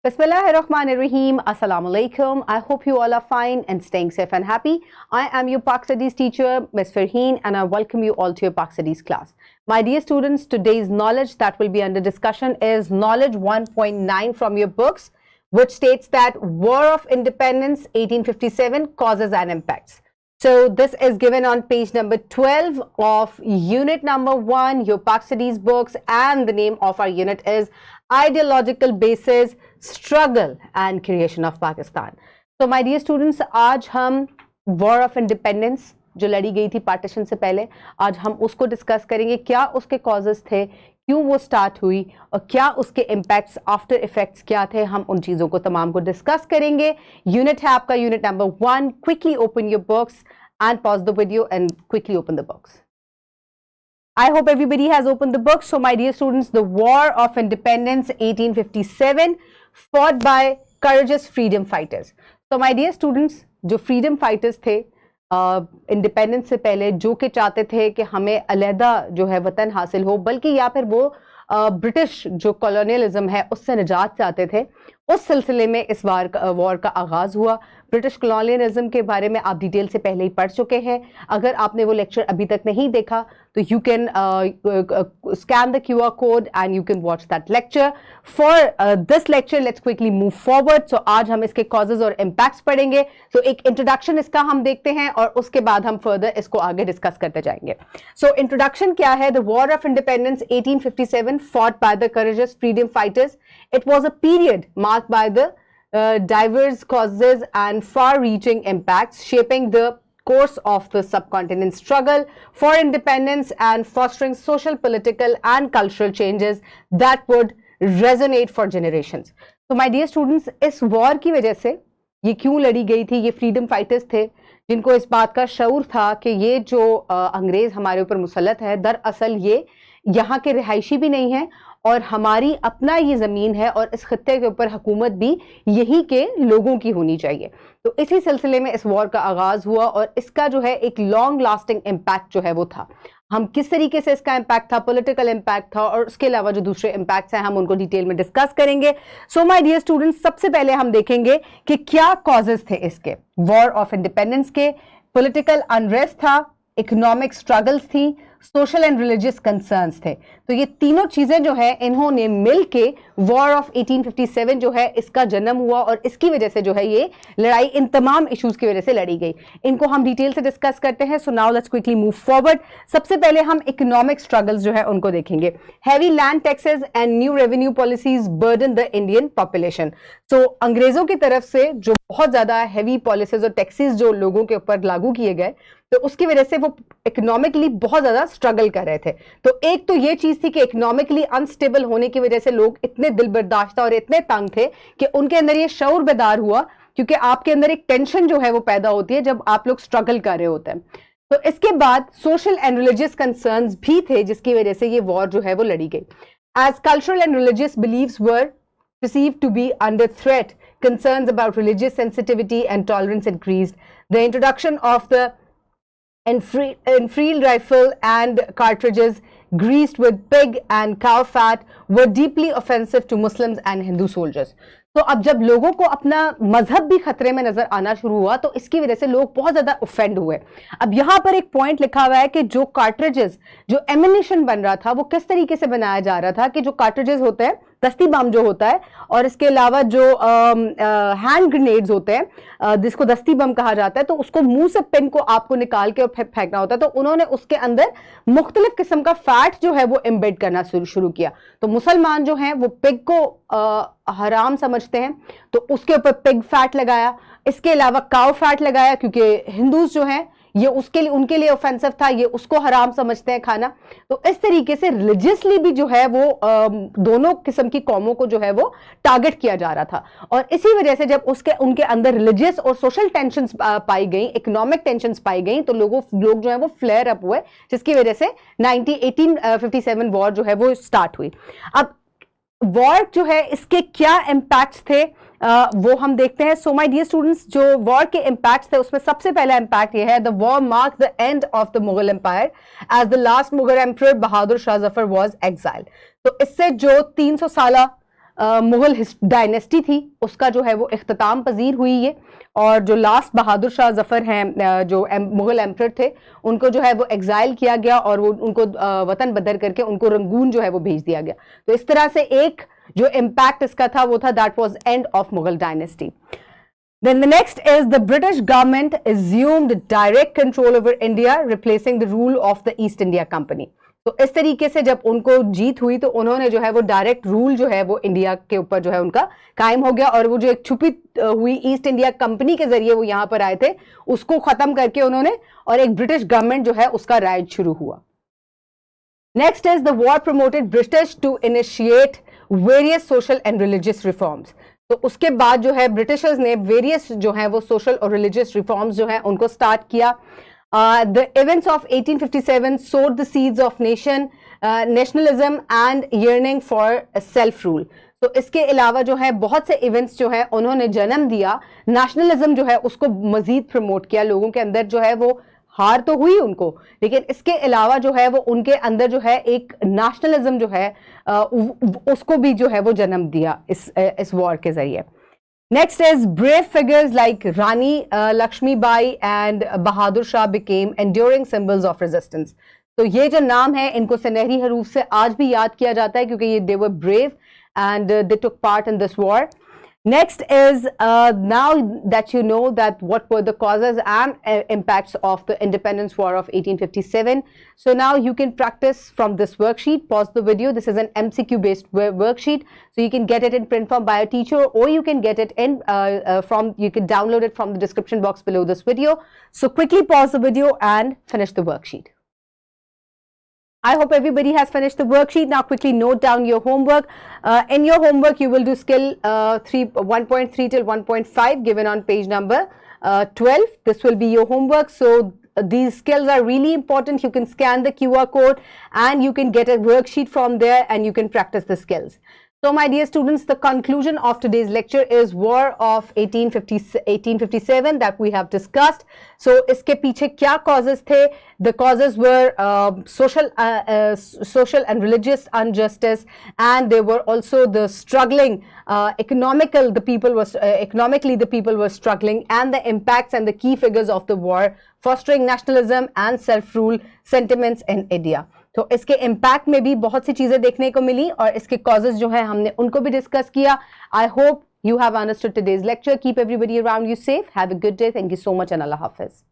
Bismillahirrahmanirrahim. Assalamu alaikum. I hope you all are fine and staying safe and happy. I am your Pak Studies teacher, Ms. Farheen, and I welcome you all to your Pak Studies class. My dear students, today's knowledge that will be under discussion is Knowledge 1.9 from your books, which states that War of Independence 1857 Causes and Impacts. So this is given on page number 12 of unit number 1, your Pak Studies books, and the name of our unit is Ideological Basis, Struggle and Creation of Pakistan. So my dear students, आज हम War of Independence जो लड़ी गई थी partition से पहले, आज हम उसको डिस्कस करेंगे, क्या उसके कॉजेस थे, क्यों वो स्टार्ट हुई और क्या उसके इम्पैक्ट्स आफ्टर इफेक्ट्स क्या थे, हम उन चीज़ों को तमाम को डिस्कस करेंगे. यूनिट है आपका unit number 1. Quickly open your books and pause the video and quickly open the books. I hope everybody has opened the books. So my dear students, the War of Independence 1857 fought by courageous freedom fighters. So my dear students, जो freedom fighters थे independence से पहले, जो कि चाहते थे कि हमें अलहदा जो है वतन हासिल हो, बल्कि या फिर वो ब्रिटिश जो कॉलोनियलिज्म है उससे निजात चाहते थे, उस सिलसिले में इस वॉर का आगाज़ हुआ. ब्रिटिश कॉलोनियलिज्म के बारे में आप डिटेल से पहले ही पढ़ चुके हैं. अगर आपने वो लेक्चर अभी तक नहीं देखा तो you can scan the QR code and you can watch that lecture. For this lecture let's quickly move forward. So आज हम इसके कॉजेज और इम्पैक्ट्स पढ़ेंगे. सो एक इंट्रोडक्शन इसका हम देखते हैं और उसके बाद हम फर्दर इसको आगे डिस्कस करते जाएंगे. सो इंट्रोडक्शन क्या है? The war of independence 1857 fought by the courageous freedom fighters. It was a period marked by the diverse causes and far-reaching impacts shaping the course of the subcontinent struggle for independence and fostering social, political and cultural changes that would resonate for generations. So my dear students, इस war की वजह से ये क्यों लड़ी गई थी? ये फ्रीडम फाइटर्स थे जिनको इस बात का शऊर था कि ये जो अंग्रेज हमारे ऊपर मुसल्लत है, दरअसल ये यहाँ के रिहायशी भी नहीं है और हमारी अपना ये ज़मीन है और इस खत्ते के ऊपर हुकूमत भी यहीं के लोगों की होनी चाहिए. तो इसी सिलसिले में इस वॉर का आगाज़ हुआ और इसका जो है एक लॉन्ग लास्टिंग इम्पैक्ट जो है वो था. हम किस तरीके से इसका इम्पैक्ट था, पॉलिटिकल इम्पैक्ट था और उसके अलावा जो दूसरे इम्पैक्ट्स हैं हम उनको डिटेल में डिस्कस करेंगे. सो माय डियर स्टूडेंट्स, सबसे पहले हम देखेंगे कि क्या कॉजेज थे इसके वॉर ऑफ इंडिपेंडेंस के. पॉलिटिकल अनरेस्ट था, इकोनॉमिक स्ट्रगल्स थी, सोशल एंड रिलीजियस कंसर्न्स थे. तो ये तीनों चीजें जो है इन्होंने मिलके वॉर ऑफ 1857 जो है इसका जन्म हुआ और इसकी वजह से जो है ये लड़ाई इन तमाम इश्यूज की वजह से लड़ी गई. इनको हम डिटेल से डिस्कस करते हैं. So now let's quickly move forward. सबसे पहले हम इकोनॉमिक स्ट्रगल्स जो है उनको देखेंगे. Heavy land taxes and new revenue policies burden the Indian population. So अंग्रेजों की तरफ से जो बहुत ज्यादा हैवी पॉलिसीज और टैक्सेस जो लोगों के ऊपर लागू किए गए, तो उसकी वजह से वो इकोनॉमिकली बहुत ज्यादा स्ट्रगल कर रहे थे. तो एक तो ये चीज थी कि इकोनॉमिकली अनस्टेबल होने की वजह से लोग इतने दिल बर्दाश्ता और इतने तंग थे कि उनके अंदर ये शऊर बेदार हुआ, क्योंकि आपके अंदर एक टेंशन जो है वो पैदा होती है जब आप लोग स्ट्रगल कर रहे होते हैं. तो इसके बाद सोशल एंड रिलीजियस कंसर्न्स भी थे जिसकी वजह से ये वॉर जो है वो लड़ी गई. As cultural and religious beliefs were perceived to be under threat, concerns about religious sensitivity and tolerance increased. The introduction of the Enfield rifle and cartridges greased with pig and cow fat were deeply offensive to Muslims and Hindu soldiers. तो अब जब लोगों को अपना मजहब भी खतरे में नजर आना शुरू हुआ तो इसकी वजह से लोग बहुत ज्यादा ऑफेंड हुए. अब यहाँ पर एक पॉइंट लिखा हुआ है कि जो कार्ट्रिजेस, जो एमिनेशन बन रहा था वो किस तरीके से बनाया जा रहा था कि जो कार्ट्रिजेस होते हैं, दस्ती बम जो होता है, और इसके अलावा जो हैंड ग्रेनेड्स होते हैं जिसको दस्ती बम कहा जाता है, तो उसको मुंह से पिन को आपको निकाल के और फेंकना होता है. तो उन्होंने उसके अंदर मुख्तलिफ किस्म का फैट जो है वो एम्बेड करना शुरू किया. तो मुसलमान जो हैं वो पिग को हराम समझते हैं तो उसके ऊपर पिग फैट लगाया. इसके अलावा काउ फैट लगाया क्योंकि हिंदूज जो हैं ये उसके लिए उनके लिए ऑफेंसिव था, ये उसको हराम समझते हैं खाना. तो इस तरीके से रिलीजियसली भी जो है वो दोनों किस्म की कौमों को जो है वो टारगेट किया जा रहा था. और इसी वजह से जब उनके अंदर रिलीजियस और सोशल टेंशंस पाई गई, इकोनॉमिक टेंशंस पाई गई, तो लोग जो है वो फ्लेयर अप हुए, जिसकी वजह से 1857 वॉर जो है वो स्टार्ट हुई. अब वॉर जो है इसके क्या इम्पैक्ट्स थे वो हम देखते हैं. सो माय डियर स्टूडेंट्स, जो वॉर के इम्पैक्ट्स थे उसमें सबसे पहला इम्पैक्ट ये है, the war mark the end of the Mughal empire as the last Mughal emperor Bahadur Shah Zafar was exile. तो इससे जो 300 साल मुगल डायनेस्टी थी उसका जो है वो इख्तिताम पजीर हुई ये, और जो लास्ट बहादुर शाह जफर हैं जो मुगल एम्परर थे उनको जो है वो एग्जाइल किया गया और वो उनको वतन बदर करके उनको रंगून जो है वो भेज दिया गया। तो इस तरह से एक जो इम्पैक्ट इसका था वो था that was end of Mughal dynasty. Then the next is the British government assumed direct control over India, replacing the rule of the East India Company. तो इस तरीके से जब उनको जीत हुई तो उन्होंने जो है वो डायरेक्ट रूल जो है वो इंडिया के ऊपर जो है उनका कायम हो गया, और वो जो एक छुपी हुई ईस्ट इंडिया कंपनी के जरिए वो यहाँ पर आए थे उसको खत्म करके उन्होंने, और एक ब्रिटिश गवर्नमेंट जो है उसका राज शुरू हुआ। Next is the war promoted British to initiate various social and religious reforms. तो उसके बाद जो है ब्रिटिशर्स ने वेरियस जो है वो सोशल और रिलीजियस रिफॉर्म्स जो है उनको स्टार्ट किया। The events of 1857 sowed the seeds of nationalism and yearning for self rule. तो इसके अलावा जो है बहुत से इवेंट्स जो है उन्होंने जन्म दिया, नेशनलिज्म जो है उसको मजीद प्रमोट किया लोगों के अंदर, जो है वो हार तो हुई उनको, लेकिन इसके अलावा जो है वो उनके अंदर जो है एक नेशनलिज्म जो है उसको भी जो है वो जन्म दिया इस वॉर के जरिए। Next is brave figures like Rani Lakshmibai and Bahadur Shah became enduring symbols of resistance. तो ये जो नाम है इनको सुनहरी हरूफ से आज भी याद किया जाता है क्योंकि ये they were brave and they took part in this war. Next is now that you know that what were the causes and impacts of the Independence War of 1857. So now you can practice from this worksheet. Pause the video. This is an MCQ based worksheet. So you can get it in print form by a teacher, or you can get it in you can download it from the description box below this video. So quickly pause the video and finish the worksheet. I hope everybody has finished the worksheet. Now quickly note down your homework. In your homework, you will do skill 1.3 till 1.5 given on page number 12. This will be your homework. So these skills are really important. You can scan the QR code and you can get a worksheet from there and you can practice the skills. So my dear students, the conclusion of today's lecture is War of 1857 that we have discussed. So iske piche kya causes the? The causes were social and religious injustice, and there were also the struggling economically the people were struggling, and the impacts and the key figures of the war fostering nationalism and self-rule sentiments in India. तो इसके impact में भी बहुत सी चीजें देखने को मिली और इसके कॉजेज जो है हमने उनको भी डिस्कस किया। I hope you have understood today's lecture. Keep everybody around you safe. Have a good day. Thank you so much and Allah Hafiz.